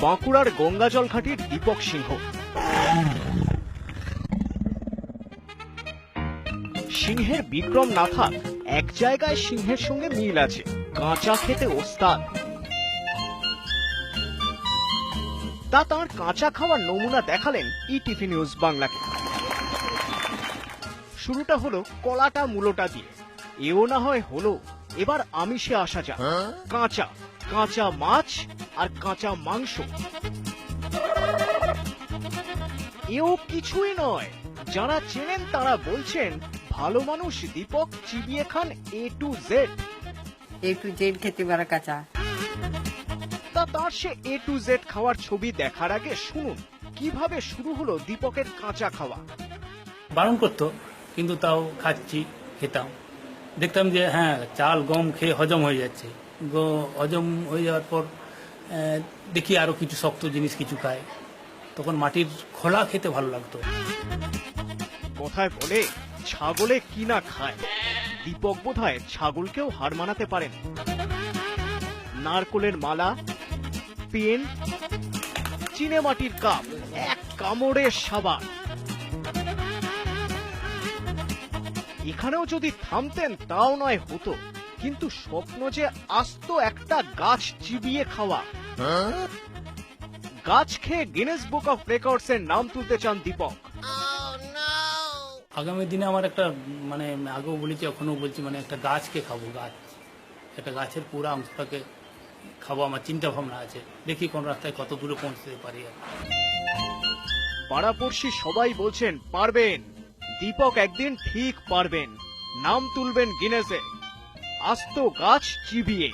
বাঁকুড়ার গঙ্গাজল ঘাটির দীপক সিংহ। সিংহের বিক্রম না থাক, এক জায়গায় সিংহের সঙ্গে মিল আছে, কাঁচা খেতে ওস্তাদ। তা তাঁর কাঁচা খাওয়ার নমুনা দেখালেন ইটিভি নিউজ বাংলাকে। শুরুটা হলো কলাটা মূলোটা দিয়ে। এও না হয় হলো, এবার আমিষে আসা যাক। কাঁচা কাঁচা মাছ আর কাঁচা মাংস, এও কিছুই নয়। যারা চেনেন তারা বলছেন ভালো মানুষ দীপক চিবিয়ে খান A to Z। খেতে পারে কাঁচা। তা তার সে A to Z খাওয়ার ছবি দেখার আগে শুনুন কিভাবে শুরু হলো দীপকের কাঁচা খাওয়া। বারণ করতো, কিন্তু তাও খাচ্ছি, খেতাম। দেখতাম যে হ্যাঁ, চাল গম খেয়ে হজম হয়ে যাচ্ছে। হজম হয়ে যাওয়ার পর দেখি আরো কিছু শক্ত জিনিস কিছু খায়। তখন মাটির খোলা খেতে ভালো লাগতো। কথায় বলে ছাগলে কি না খায়, দীপক বোধহয় ছাগলকেও হার মানাতে পারেন। নারকোলের মালা, পেন, চিনে মাটির কাপ, এক কামড়ের সাবান। এখানেও যদি থামতেন তাও নয় হতো, কিন্তু স্বপ্ন যে আস্ত একটা গাছ চিবিয়ে খাওয়া। গাছ খেয়ে গিনেস বুক অফ রেকর্ডস এর নাম তুলতে চান দীপক। আগামী দিনে আমার একটা আগেও বলেছি, এখনো বলছি, একটা গাছকে খাবো। একটা গাছের পুরো অংশটাকে খাবো, আমার চিন্তা ভাবনা আছে। দেখি কোন রাস্তায় কত দূরে পৌঁছতে পারি। পাড়াপড়শি সবাই বলছেন পারবেন, দীপক একদিন ঠিক পারবেন, নাম তুলবেন গিনেসে, আস্ত গাছ চিবিয়ে।